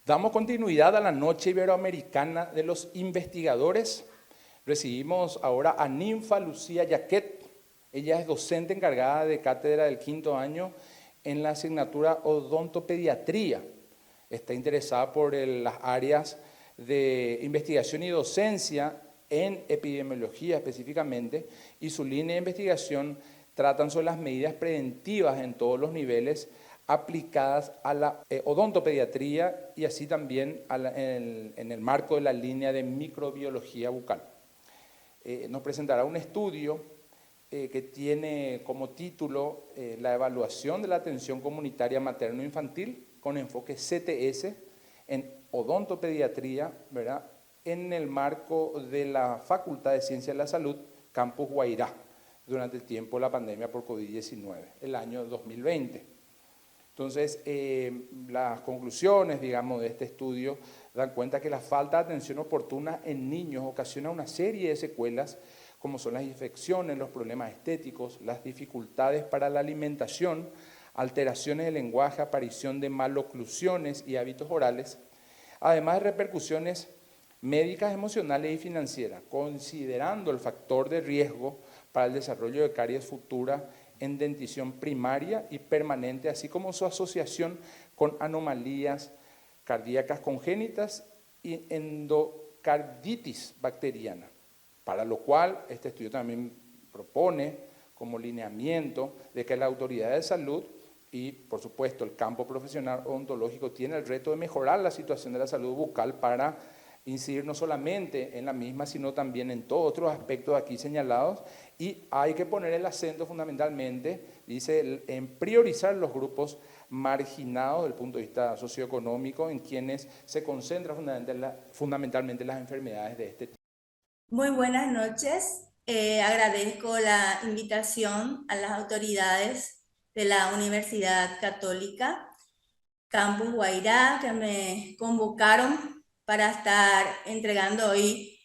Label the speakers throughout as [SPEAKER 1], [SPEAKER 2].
[SPEAKER 1] Damos continuidad a la Noche Iberoamericana de los Investigadores. Recibimos ahora a Ninfa Lucía Yaquet. Ella es docente encargada de cátedra del quinto año en la asignatura Odontopediatría. Está interesada por las áreas de investigación y docencia en epidemiología específicamente, y su línea de investigación tratan sobre las medidas preventivas en todos los niveles aplicadas a la odontopediatría y así también en el marco de la línea de microbiología bucal. Nos presentará un estudio que tiene como título la evaluación de la atención comunitaria materno-infantil con enfoque CTS en odontopediatría, ¿verdad?, en el marco de la Facultad de Ciencias de la Salud, Campus Guairá, durante el tiempo de la pandemia por COVID-19, el año 2020. Entonces, las conclusiones, digamos, de este estudio dan cuenta que la falta de atención oportuna en niños ocasiona una serie de secuelas, como son las infecciones, los problemas estéticos, las dificultades para la alimentación, alteraciones del lenguaje, aparición de maloclusiones y hábitos orales, además de repercusiones médicas, emocionales y financieras, considerando el factor de riesgo para el desarrollo de caries futura en dentición primaria y permanente, así como su asociación con anomalías cardíacas congénitas y endocarditis bacteriana, para lo cual este estudio también propone como lineamiento de que la autoridad de salud y, por supuesto, el campo profesional odontológico tiene el reto de mejorar la situación de la salud bucal para incidir no solamente en la misma, sino también en todos otros aspectos aquí señalados, y hay que poner el acento fundamentalmente, dice, en priorizar los grupos marginados desde el punto de vista socioeconómico, en quienes se concentran fundamentalmente las enfermedades de este tipo.
[SPEAKER 2] Muy buenas noches. Agradezco la invitación a las autoridades de la Universidad Católica Campus Guairá, que me convocaron para estar entregando hoy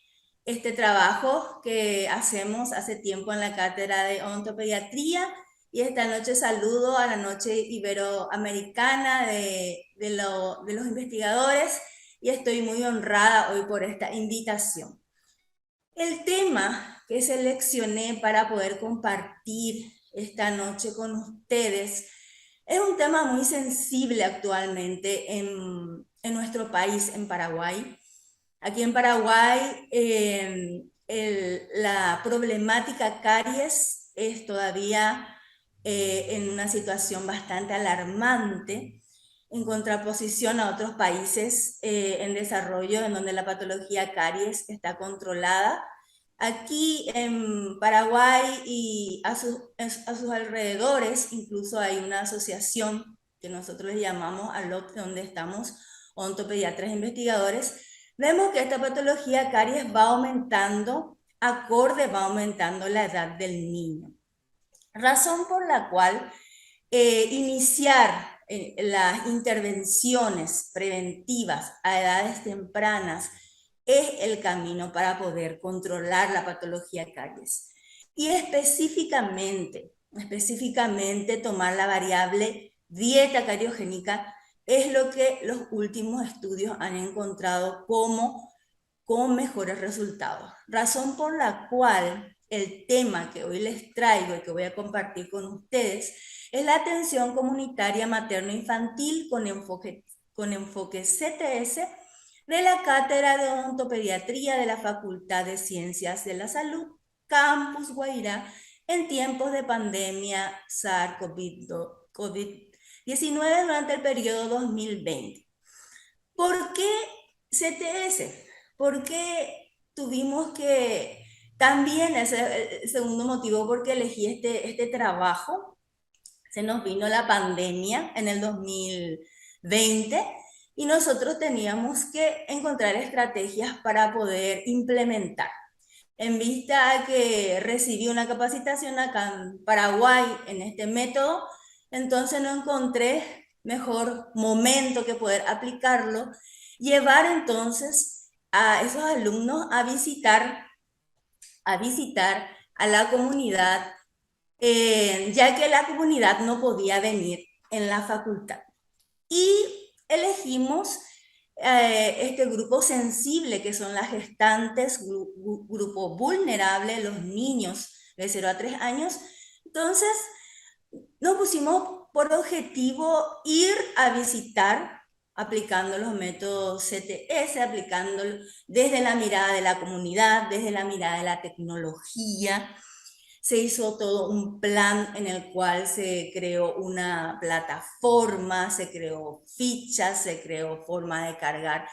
[SPEAKER 2] este trabajo que hacemos hace tiempo en la cátedra de odontopediatría, y esta noche saludo a la Noche Iberoamericana de los investigadores, y estoy muy honrada hoy por esta invitación. El tema que seleccioné para poder compartir esta noche con ustedes es un tema muy sensible actualmente en nuestro país, en Paraguay. Aquí en Paraguay, la problemática caries es todavía en una situación bastante alarmante, en contraposición a otros países en desarrollo, en donde la patología caries está controlada. Aquí en Paraguay y a sus alrededores, incluso hay una asociación que nosotros le llamamos ALOP, donde estamos odontopediatras investigadores. Vemos que esta patología caries va aumentando, va aumentando la edad del niño. Razón por la cual iniciar las intervenciones preventivas a edades tempranas es el camino para poder controlar la patología caries. Y específicamente tomar la variable dieta cariogénica es lo que los últimos estudios han encontrado como con mejores resultados. Razón por la cual el tema que hoy les traigo y que voy a compartir con ustedes es la atención comunitaria materno-infantil con enfoque CTS de la Cátedra de Odontopediatría de la Facultad de Ciencias de la Salud, Campus Guairá, en tiempos de pandemia SARS-CoV-19 durante el periodo 2020. ¿Por qué CTS? ¿Por qué tuvimos que, también ese el segundo motivo por qué elegí este trabajo? Se nos vino la pandemia en el 2020 y nosotros teníamos que encontrar estrategias para poder implementar. En vista a que recibí una capacitación acá en Paraguay en este método, entonces no encontré mejor momento que poder aplicarlo, llevar entonces a esos alumnos a visitar a la comunidad, ya que la comunidad no podía venir en la facultad. Y elegimos este grupo sensible, que son las gestantes, grupo vulnerable, los niños de 0 a 3 años. Entonces, nos pusimos por objetivo ir a visitar, aplicando los métodos CTS, aplicando desde la mirada de la comunidad, desde la mirada de la tecnología. Se hizo todo un plan en el cual se creó una plataforma, se creó fichas, se creó forma de cargar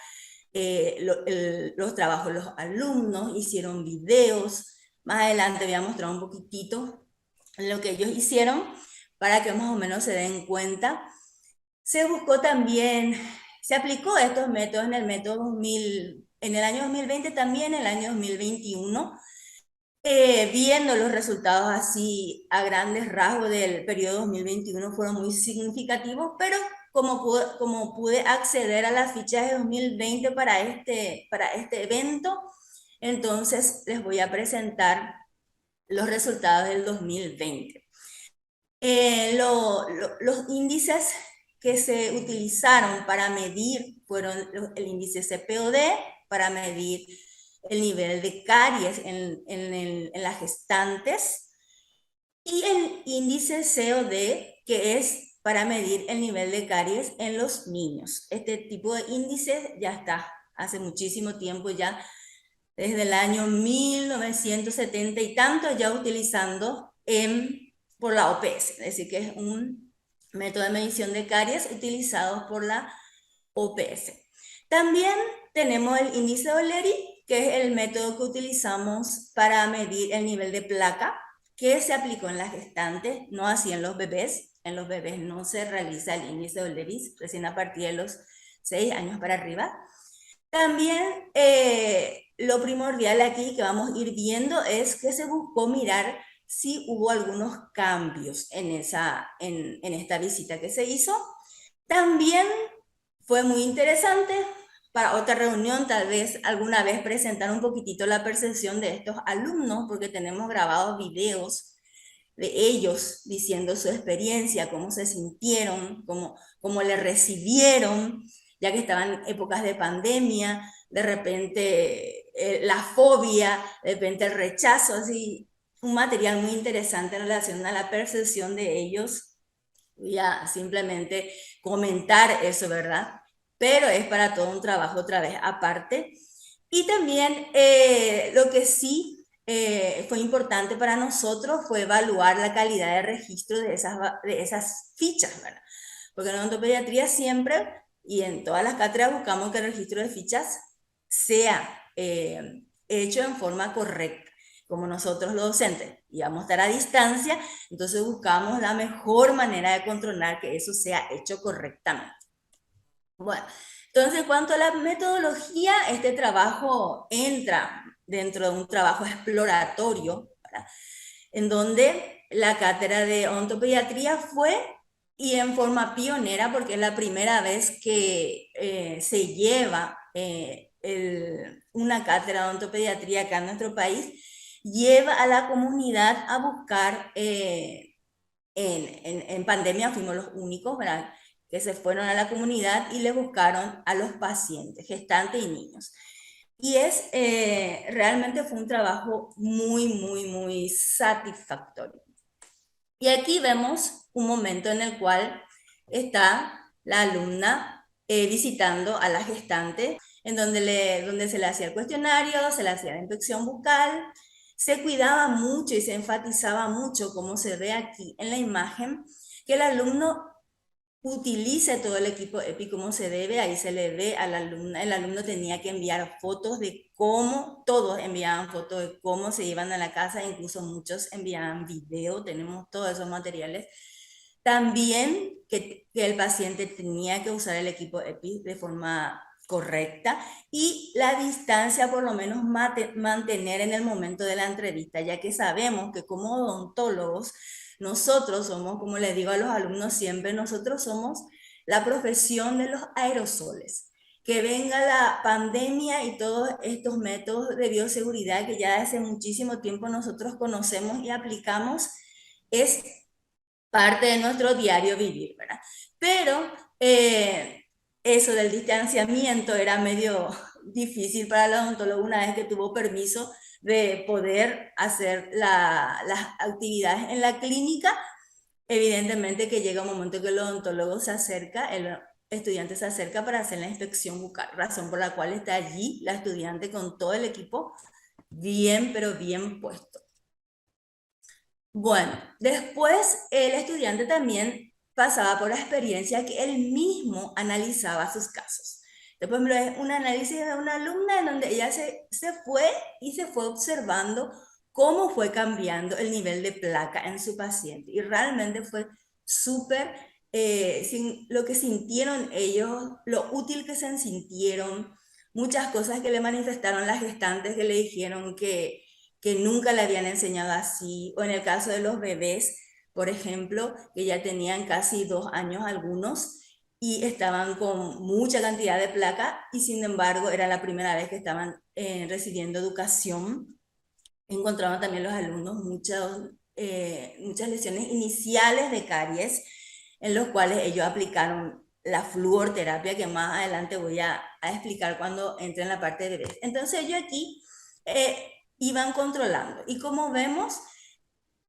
[SPEAKER 2] los trabajos de los alumnos, hicieron videos. Más adelante voy a mostrar un poquitito lo que ellos hicieron para que más o menos se den cuenta. Se buscó también, se aplicó estos métodos en el método 2000, en el año 2020 también, en el año 2021. Viendo los resultados así a grandes rasgos del periodo 2021 fueron muy significativos, pero como pude acceder a las fichas de 2020 para este evento, entonces les voy a presentar los resultados del 2020. Los índices que se utilizaron para medir fueron el índice CPOD, para medir el nivel de caries en las gestantes, y el índice COD, que es para medir el nivel de caries en los niños. Este tipo de índice ya está hace muchísimo tiempo, ya desde el año 1970 y tanto, ya utilizando por la OPS, es decir, que es un método de medición de caries utilizado por la OPS. También tenemos el índice O'Leary, que es el método que utilizamos para medir el nivel de placa, que se aplicó en las gestantes, no así en los bebés. En los bebés no se realiza el índice O'Leary, recién a partir de los 6 años para arriba. También lo primordial aquí que vamos a ir viendo es que se buscó mirar si hubo algunos cambios en esta visita que se hizo. También fue muy interesante para otra reunión, tal vez alguna vez presentar un poquitito la percepción de estos alumnos, porque tenemos grabados videos de ellos diciendo su experiencia, cómo se sintieron, cómo le recibieron, ya que estaban en épocas de pandemia, de repente la fobia, de repente el rechazo, así, un material muy interesante en relación a la percepción de ellos. Voy a simplemente comentar eso, ¿verdad? Pero es para todo un trabajo otra vez aparte. Y también lo que sí fue importante para nosotros fue evaluar la calidad de registro de esas fichas, ¿verdad? Porque en odontopediatría siempre y en todas las cátedras buscamos que el registro de fichas sea hecho en forma correcta. Como nosotros los docentes íbamos a estar a distancia, entonces buscamos la mejor manera de controlar que eso sea hecho correctamente. Bueno, entonces en cuanto a la metodología, este trabajo entra dentro de un trabajo exploratorio, ¿verdad? En donde la cátedra de odontopediatría fue, y en forma pionera, porque es la primera vez que se lleva una cátedra de odontopediatría acá en nuestro país, lleva a la comunidad a buscar, en pandemia fuimos los únicos, ¿verdad?, que se fueron a la comunidad y le buscaron a los pacientes, gestantes y niños. Y realmente fue un trabajo muy, muy, muy satisfactorio. Y aquí vemos un momento en el cual está la alumna visitando a la gestante, en donde se le hacía el cuestionario, se le hacía la inspección bucal, se cuidaba mucho y se enfatizaba mucho, como se ve aquí en la imagen, que el alumno utilice todo el equipo EPI como se debe. Ahí se le ve a la alumna, el alumno tenía que enviar fotos de cómo, todos enviaban fotos de cómo se iban a la casa, incluso muchos enviaban video, tenemos todos esos materiales. También que el paciente tenía que usar el equipo EPI de forma correcta y la distancia por lo menos mantener en el momento de la entrevista, ya que sabemos que como odontólogos nosotros somos, como les digo a los alumnos siempre, nosotros somos la profesión de los aerosoles. Que venga la pandemia y todos estos métodos de bioseguridad que ya hace muchísimo tiempo nosotros conocemos y aplicamos, es parte de nuestro diario vivir, ¿verdad? Pero eso del distanciamiento era medio difícil para el odontólogo una vez que tuvo permiso de poder hacer las actividades en la clínica. Evidentemente que llega un momento que el odontólogo se acerca, el estudiante se acerca para hacer la inspección bucal, razón por la cual está allí la estudiante con todo el equipo bien, pero bien puesto. Bueno, después el estudiante también pasaba por la experiencia que él mismo analizaba sus casos. Después me lo es un análisis de una alumna en donde ella se fue y se fue observando cómo fue cambiando el nivel de placa en su paciente. Y realmente fue súper, lo que sintieron ellos, lo útil que se sintieron, muchas cosas que le manifestaron las gestantes que le dijeron que nunca le habían enseñado así, o en el caso de los bebés, por ejemplo, que ya tenían casi 2 años algunos y estaban con mucha cantidad de placa y sin embargo era la primera vez que estaban recibiendo educación. Encontraban también los alumnos muchas lesiones iniciales de caries en los cuales ellos aplicaron la fluorterapia que más adelante voy a explicar cuando entre en la parte de bebés. Entonces yo aquí iban controlando y como vemos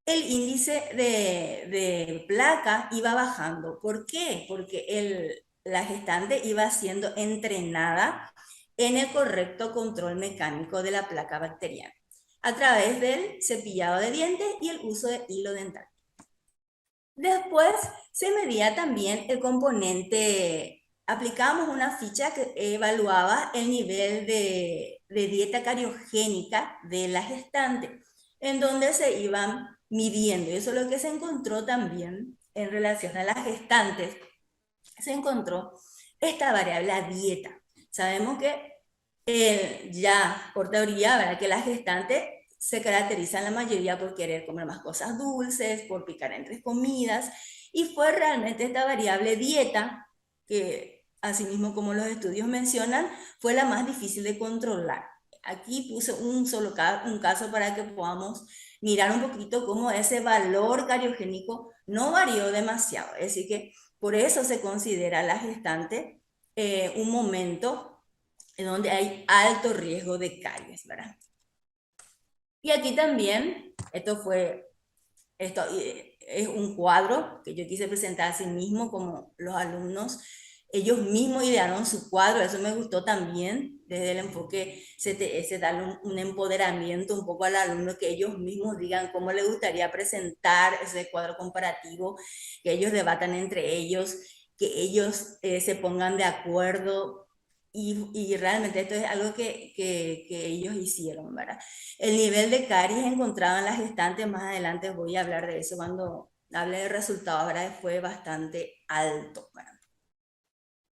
[SPEAKER 2] el índice de placa iba bajando. ¿Por qué? Porque la gestante iba siendo entrenada en el correcto control mecánico de la placa bacteriana a través del cepillado de dientes y el uso de hilo dental. Después se medía también el componente, aplicábamos una ficha que evaluaba el nivel de dieta cariogénica de la gestante, en donde se iban midiendo. Y eso es lo que se encontró también en relación a las gestantes. Se encontró esta variable, la dieta. Sabemos que ya por teoría, ¿verdad? Que la gestante se caracteriza en la mayoría por querer comer más cosas dulces, por picar entre comidas, y fue realmente esta variable dieta, que asimismo como los estudios mencionan, fue la más difícil de controlar. Aquí puse un caso para que podamos mirar un poquito cómo ese valor cariogénico no varió demasiado. Es decir, que por eso se considera la gestante un momento en donde hay alto riesgo de caries, ¿verdad? Y aquí también, esto es un cuadro que yo quise presentar a sí mismo, como los alumnos, ellos mismos idearon su cuadro, eso me gustó también, desde el enfoque CTS, darle un empoderamiento un poco al alumno, que ellos mismos digan cómo les gustaría presentar ese cuadro comparativo, que ellos debatan entre ellos, que ellos se pongan de acuerdo. Y realmente esto es algo que ellos hicieron, ¿verdad? El nivel de caries encontrado en las gestantes, más adelante voy a hablar de eso cuando hable de resultados, ¿verdad? Fue bastante alto, ¿verdad?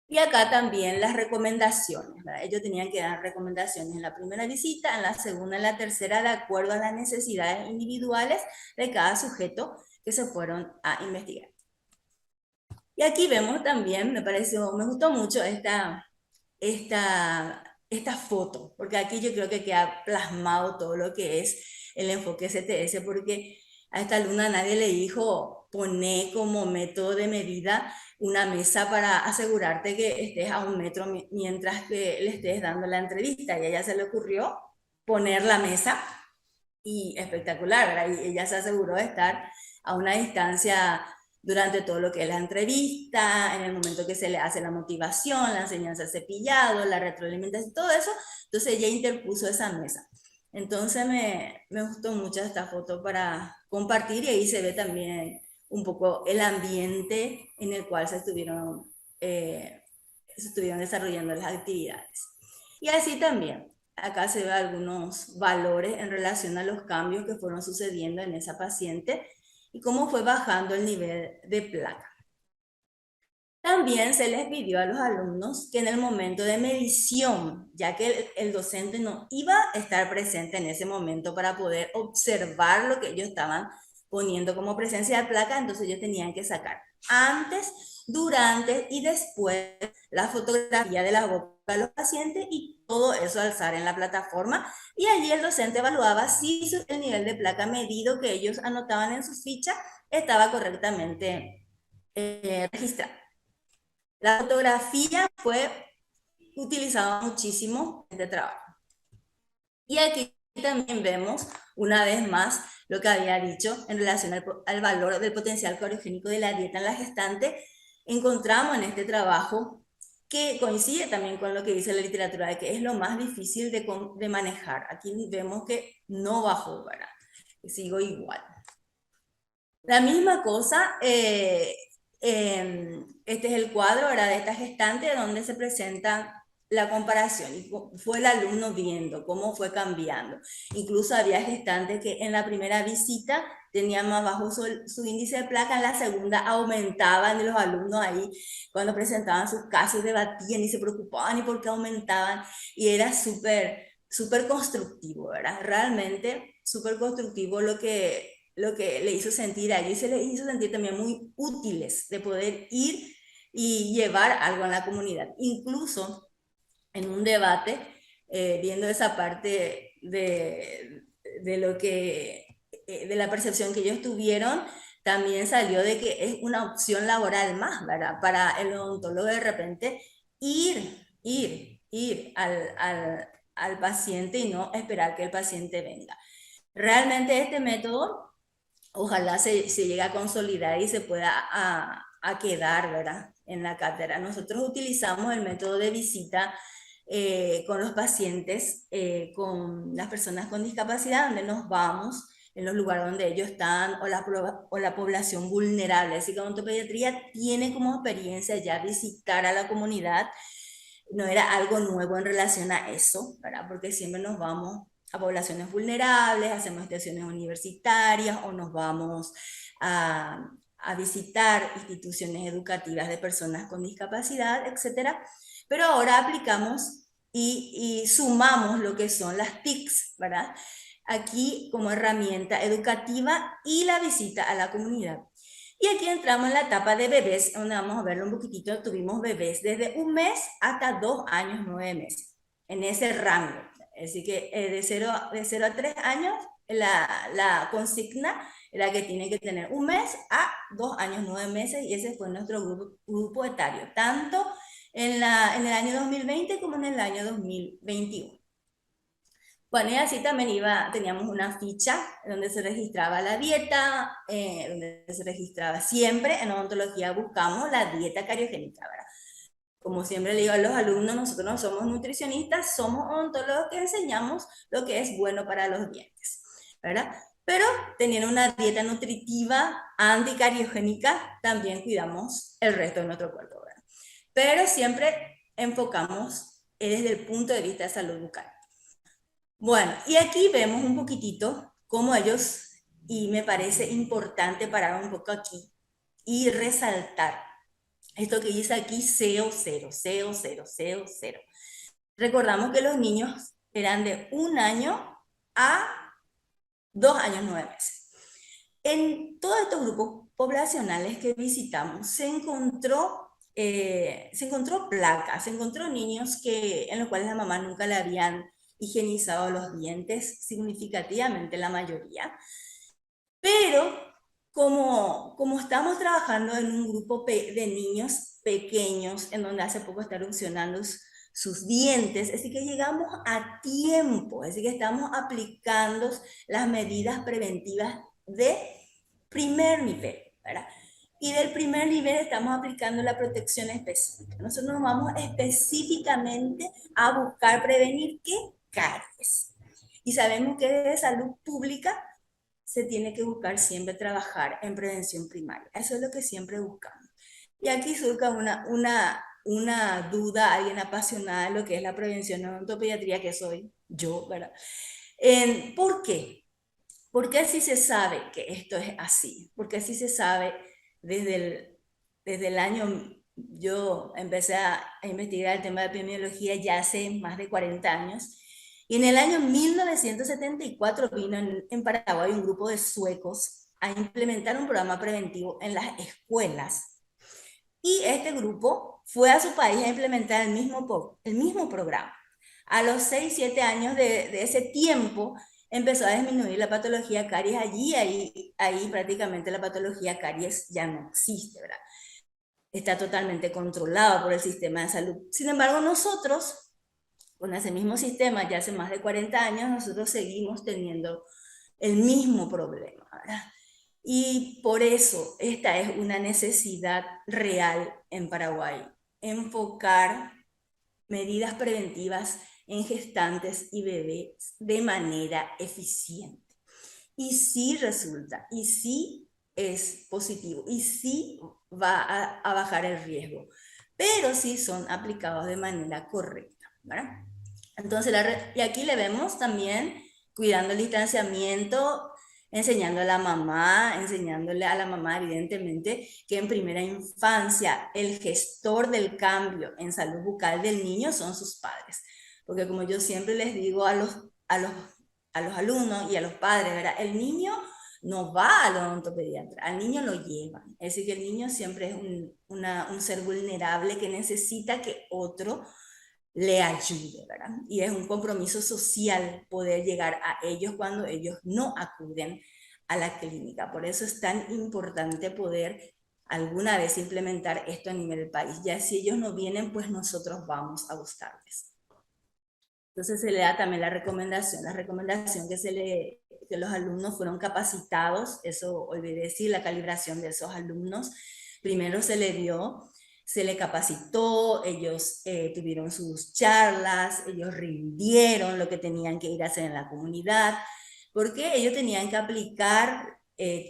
[SPEAKER 2] Y acá también las recomendaciones, ¿verdad? Ellos tenían que dar recomendaciones en la primera visita, en la segunda, en la tercera, de acuerdo a las necesidades individuales de cada sujeto que se fueron a investigar. Y aquí vemos también, me gustó mucho esta foto, porque aquí yo creo que queda plasmado todo lo que es el enfoque CTS, porque a esta alumna nadie le dijo poné como método de medida una mesa para asegurarte que estés a 1 metro mientras que le estés dando la entrevista, y a ella se le ocurrió poner la mesa y espectacular, ¿verdad? Y ella se aseguró de estar a una distancia durante todo lo que es la entrevista, en el momento que se le hace la motivación, la enseñanza de cepillado, la retroalimentación, todo eso. Entonces ella interpuso esa mesa. Entonces me gustó mucho esta foto para compartir, y ahí se ve también un poco el ambiente en el cual se estuvieron desarrollando las actividades. Y así también, acá se ve algunos valores en relación a los cambios que fueron sucediendo en esa paciente y cómo fue bajando el nivel de placa. También se les pidió a los alumnos que en el momento de medición, ya que el docente no iba a estar presente en ese momento para poder observar lo que ellos estaban poniendo como presencia de placa, entonces ellos tenían que sacar antes, durante y después la fotografía de la boca de los pacientes y todo eso alzar en la plataforma, y allí el docente evaluaba si el nivel de placa medido que ellos anotaban en su ficha estaba correctamente registrado. La fotografía fue utilizada muchísimo en este trabajo. Y aquí también vemos, una vez más, lo que había dicho en relación al valor del potencial cariogénico de la dieta en la gestante. Encontramos en este trabajo que coincide también con lo que dice la literatura, de que es lo más difícil de manejar. Aquí vemos que no bajó, ¿verdad? Sigo igual. La misma cosa, este es el cuadro, ¿verdad?, de esta gestante donde se presenta la comparación y fue el alumno viendo cómo fue cambiando. Incluso había gestantes que en la primera visita tenían más bajo su índice de placa, en la segunda aumentaban, y los alumnos ahí cuando presentaban sus casos debatían y se preocupaban y por qué aumentaban, y era súper constructivo, ¿verdad? Realmente súper constructivo lo que le hizo sentir a ellos, y se les hizo sentir también muy útiles de poder ir y llevar algo a la comunidad. Incluso en un debate, viendo esa parte de lo que, de la percepción que ellos tuvieron, también salió de que es una opción laboral más, ¿verdad? Para el odontólogo de repente ir al paciente y no esperar que el paciente venga. Realmente este método ojalá se llegue a consolidar y se pueda a quedar, ¿verdad?, en la cátedra. Nosotros utilizamos el método de visita con los pacientes, con las personas con discapacidad, donde nos vamos en los lugares donde ellos están, o la población vulnerable. Así que odontopediatría tiene como experiencia ya visitar a la comunidad. No era algo nuevo en relación a eso, ¿verdad? Porque siempre nos vamos a poblaciones vulnerables, hacemos estaciones universitarias o nos vamos a visitar instituciones educativas de personas con discapacidad, etcétera. Pero ahora aplicamos y sumamos lo que son las TICs, ¿verdad?, aquí como herramienta educativa y la visita a la comunidad. Y aquí entramos en la etapa de bebés, donde vamos a verlo un poquitito. Tuvimos bebés desde 1 mes hasta 2 años, 9 meses, en ese rango. Así que de 0 a 3 años, la consigna era que tiene que tener 1 mes a 2 años, 9 meses, y ese fue nuestro grupo etario, tanto en el año 2020 como en el año 2021. Bueno, y así también teníamos una ficha donde se registraba la dieta, donde se registraba siempre, en odontología buscamos la dieta cariogénica, ¿verdad? Como siempre le digo a los alumnos, nosotros no somos nutricionistas, somos odontólogos que enseñamos lo que es bueno para los dientes, ¿verdad? Pero teniendo una dieta nutritiva anticariogénica, también cuidamos el resto de nuestro cuerpo, ¿verdad? Pero siempre enfocamos desde el punto de vista de salud bucal. Bueno, y aquí vemos un poquitito cómo ellos, y me parece importante parar un poco aquí y resaltar esto que dice aquí, CO0, CO0, CO0. Recordamos que los niños eran de 1 año a 2 años, 9 meses. En todos estos grupos poblacionales que visitamos se encontró placas, se encontró niños en los cuales la mamá nunca le habían higienizado los dientes significativamente, la mayoría. Pero como estamos trabajando en un grupo de niños pequeños, en donde hace poco está erupcionando sus dientes, así que llegamos a tiempo, así que estamos aplicando las medidas preventivas de primer nivel, ¿verdad? Y del primer nivel estamos aplicando la protección específica. Nosotros nos vamos específicamente a buscar prevenir ¿qué? Caries. Y sabemos que desde salud pública se tiene que buscar siempre trabajar en prevención primaria. Eso es lo que siempre buscamos. Y aquí surca una duda, alguien apasionada de lo que es la prevención en odontopediatría, que soy yo, ¿verdad? ¿Por qué? Porque así se sabe que esto es así, porque así se sabe desde el año, yo empecé a investigar el tema de epidemiología ya hace más de 40 años, y en el año 1974 vino en Paraguay un grupo de suecos a implementar un programa preventivo en las escuelas. Y este grupo fue a su país a implementar el mismo programa. A los 6, 7 años de ese tiempo empezó a disminuir la patología caries allí, ahí prácticamente la patología caries ya no existe, ¿verdad? está totalmente controlado por el sistema de salud. Sin embargo, nosotros, con ese mismo sistema, ya hace más de 40 años, nosotros seguimos teniendo el mismo problema, ¿verdad? Y por eso esta es una necesidad real en Paraguay, enfocar medidas preventivas en gestantes y bebés de manera eficiente. Y sí resulta, y sí es positivo, y sí va a bajar el riesgo, pero sí son aplicados de manera correcta, ¿verdad? Entonces, y aquí le vemos también cuidando el distanciamiento, enseñándole a la mamá, evidentemente, que en primera infancia el gestor del cambio en salud bucal del niño son sus padres. Porque como yo siempre les digo a los alumnos y a los padres, ¿verdad? El niño no va al odontopediatra, al niño lo llevan. Es decir, que el niño siempre es un ser vulnerable que necesita que otro le ayude, ¿verdad? Y es un compromiso social poder llegar a ellos cuando ellos no acuden a la clínica. Por eso es tan importante poder alguna vez implementar esto a nivel del país. Ya si ellos no vienen, pues nosotros vamos a buscarles. Entonces se le da también la recomendación que los alumnos fueron capacitados, eso olvidé decir, la calibración de esos alumnos. Primero se le capacitó, ellos tuvieron sus charlas, ellos rindieron lo que tenían que ir a hacer en la comunidad, porque ellos tenían que aplicar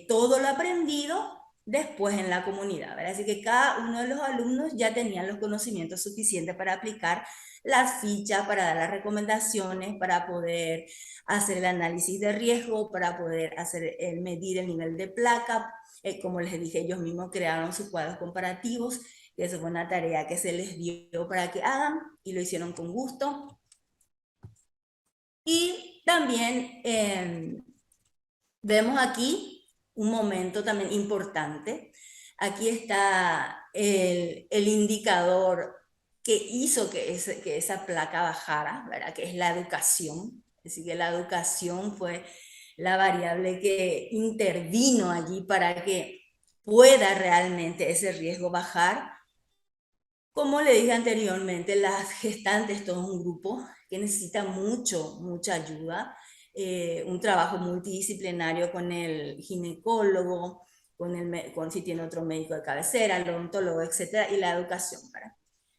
[SPEAKER 2] todo lo aprendido después en la comunidad, ¿verdad? Así que cada uno de los alumnos ya tenían los conocimientos suficientes para aplicar las fichas, para dar las recomendaciones, para poder hacer el análisis de riesgo, para poder medir el nivel de placa. Como les dije, ellos mismos crearon sus cuadros comparativos, que eso fue una tarea que se les dio para que hagan y lo hicieron con gusto. Y también vemos aquí un momento también importante. Aquí está el indicador que hizo que esa placa bajara, ¿verdad? Que es la educación. Así que la educación fue la variable que intervino allí para que pueda realmente ese riesgo bajar. Como le dije anteriormente, las gestantes, todo un grupo que necesita mucha ayuda, un trabajo multidisciplinario con el ginecólogo, con si tiene otro médico de cabecera, el odontólogo, etcétera, y la educación, ¿verdad?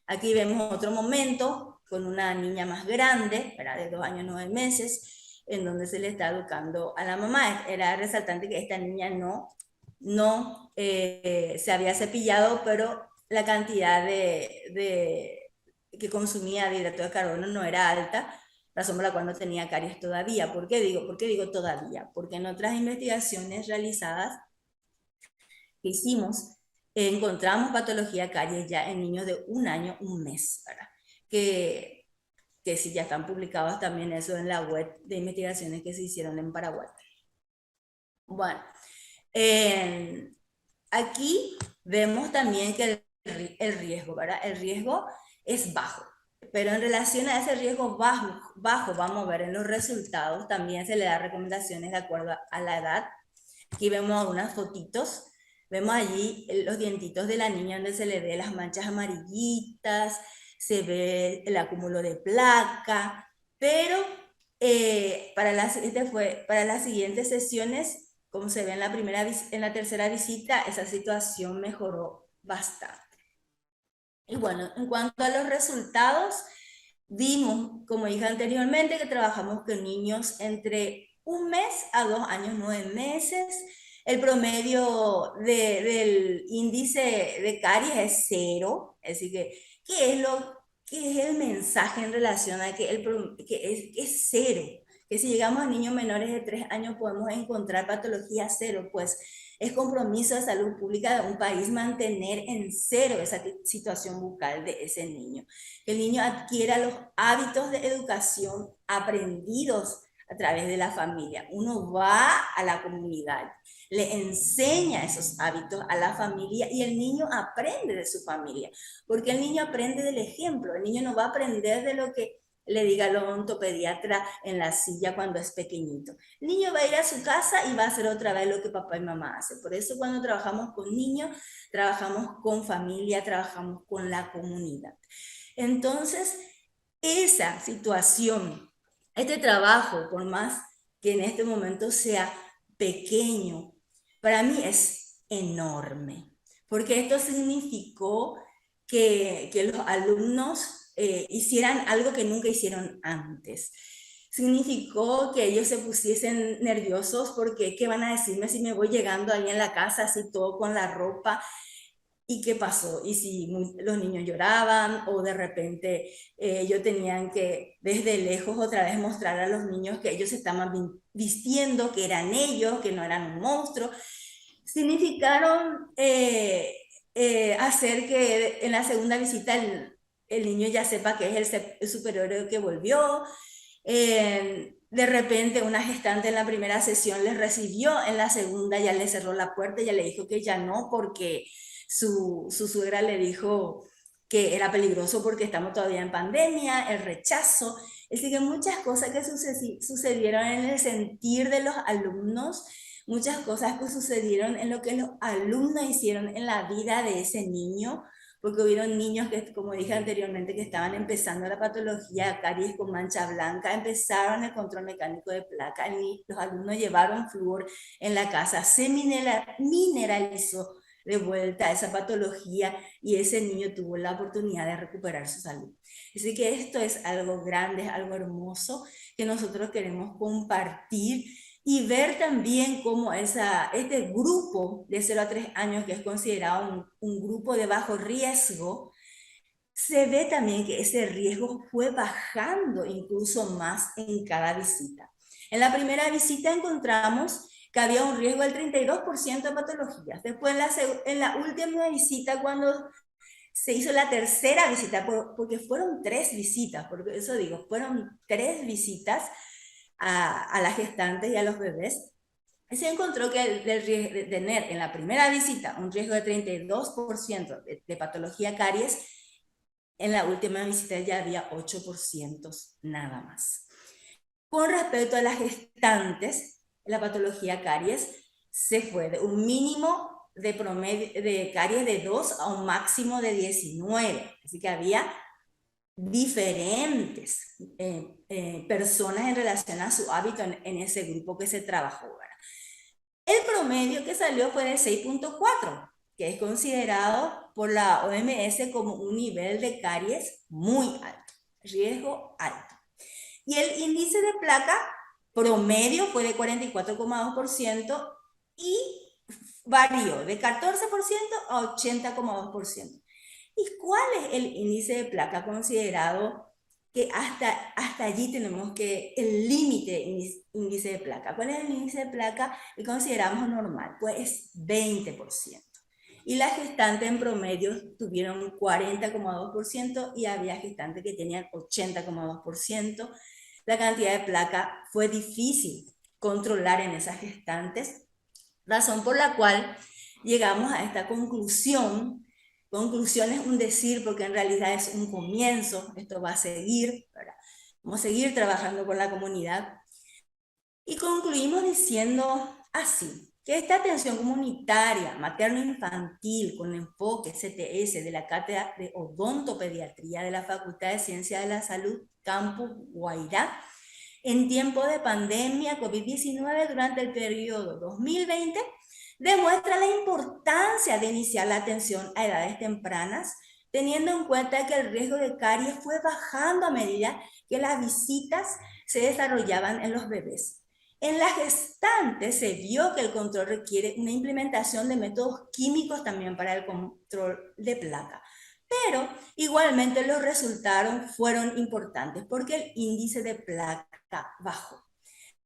[SPEAKER 2] Aquí vemos otro momento con una niña más grande, ¿verdad? De 2 años 9 meses, en donde se le está educando a la mamá. Era resaltante que esta niña no se había cepillado, pero la cantidad que consumía de hidrato de carbono no era alta, razón por la cual no tenía caries todavía. ¿Por qué digo todavía? Porque en otras investigaciones realizadas que hicimos, encontramos patología caries ya en niños de 1 año, 1 mes, ¿verdad? Que sí ya están publicados también eso en la web de investigaciones que se hicieron en Paraguay. Bueno, aquí vemos también que el riesgo, ¿verdad? El riesgo es bajo, pero en relación a ese riesgo bajo, vamos a ver en los resultados, también se le da recomendaciones de acuerdo a la edad. Aquí vemos algunas fotitos, vemos allí los dientitos de la niña donde se le ve las manchas amarillitas, se ve el acúmulo de placa, pero para las siguientes sesiones, como se ve en la tercera visita, esa situación mejoró bastante. Y bueno, en cuanto a los resultados, vimos, como dije anteriormente, que trabajamos con niños entre 1 mes a 2 años 9 meses. El promedio del índice de caries es 0. Así que, ¿qué es el mensaje en relación a que es 0? Que si llegamos a niños menores de 3 años podemos encontrar patología 0, pues es compromiso de salud pública de un país mantener en 0 esa situación bucal de ese niño. Que el niño adquiera los hábitos de educación aprendidos a través de la familia. Uno va a la comunidad, le enseña esos hábitos a la familia y el niño aprende de su familia, porque el niño aprende del ejemplo. El niño no va a aprender de lo que le diga al odontopediatra en la silla cuando es pequeñito. El niño va a ir a su casa y va a hacer otra vez lo que papá y mamá hacen. Por eso cuando trabajamos con niños, trabajamos con familia, trabajamos con la comunidad. Entonces, esa situación, este trabajo, por más que en este momento sea pequeño, para mí es enorme, porque esto significó que los alumnos hicieran algo que nunca hicieron antes. Significó que ellos se pusiesen nerviosos porque ¿qué van a decirme si me voy llegando ahí en la casa así todo con la ropa? ¿Y qué pasó? Y si los niños lloraban o de repente ellos tenían que desde lejos otra vez mostrar a los niños que ellos estaban vistiendo, que eran ellos, que no eran un monstruo. Significaron hacer que en la segunda visita el niño ya sepa que es el superhéroe que volvió. De repente una gestante en la primera sesión les recibió, en la segunda ya le cerró la puerta, ya le dijo que ya no, porque su suegra le dijo que era peligroso porque estamos todavía en pandemia, el rechazo. Es decir, que muchas cosas que sucedieron en el sentir de los alumnos, muchas cosas que sucedieron en lo que los alumnos hicieron en la vida de ese niño, porque hubieron niños que, como dije anteriormente, que estaban empezando la patología caries con mancha blanca, empezaron el control mecánico de placa, los alumnos llevaron flúor en la casa, se mineralizó de vuelta a esa patología y ese niño tuvo la oportunidad de recuperar su salud. Así que esto es algo grande, es algo hermoso que nosotros queremos compartir y ver también cómo este grupo de 0 a 3 años, que es considerado un grupo de bajo riesgo, se ve también que ese riesgo fue bajando incluso más en cada visita. En la primera visita encontramos que había un riesgo del 32% de patologías. Después en la última visita, cuando se hizo la tercera visita, porque fueron 3 visitas, porque eso digo, fueron 3 visitas a las gestantes y a los bebés, se encontró que de tener en la primera visita un riesgo de 32% de patología caries, en la última visita ya había 8% nada más. Con respecto a las gestantes, la patología caries se fue de un mínimo de promedio de caries de 2 a un máximo de 19. Así que había diferentes personas en relación a su hábito en ese grupo que se trabajó, ¿verdad? El promedio que salió fue de 6.4, que es considerado por la OMS como un nivel de caries muy alto, riesgo alto. Y el índice de placa promedio fue de 44,2% y varió de 14% a 80,2%. ¿Y cuál es el índice de placa considerado que hasta allí tenemos que el límite índice de placa? ¿Cuál es el índice de placa que consideramos normal? Pues es 20%. Y las gestantes en promedio tuvieron 40,2% y había gestantes que tenían 80,2%. La cantidad de placa fue difícil controlar en esas gestantes, razón por la cual llegamos a esta conclusión. Conclusión es un decir porque en realidad es un comienzo, esto va a seguir, ¿verdad? Vamos a seguir trabajando con la comunidad. Y concluimos diciendo así, que esta atención comunitaria materno-infantil con enfoque CTS de la Cátedra de Odontopediatría de la Facultad de Ciencias de la Salud Campus Guairá, en tiempo de pandemia COVID-19 durante el periodo 2020, demuestra la importancia de iniciar la atención a edades tempranas, teniendo en cuenta que el riesgo de caries fue bajando a medida que las visitas se desarrollaban en los bebés. En la gestante se vio que el control requiere una implementación de métodos químicos también para el control de placa. Pero igualmente los resultados fueron importantes porque el índice de placa bajó.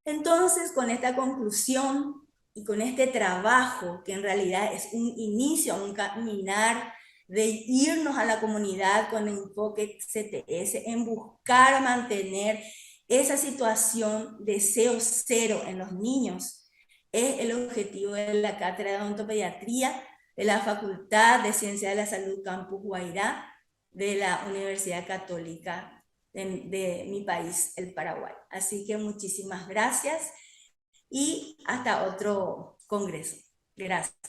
[SPEAKER 2] Entonces, con esta conclusión y con este trabajo, que en realidad es un inicio, un caminar de irnos a la comunidad con enfoque CTS, en buscar mantener esa situación de CO0 en los niños, es el objetivo de la Cátedra de Odontopediatría de la Facultad de Ciencias de la Salud Campus Guairá de la Universidad Católica de mi país, el Paraguay. Así que muchísimas gracias y hasta otro congreso. Gracias.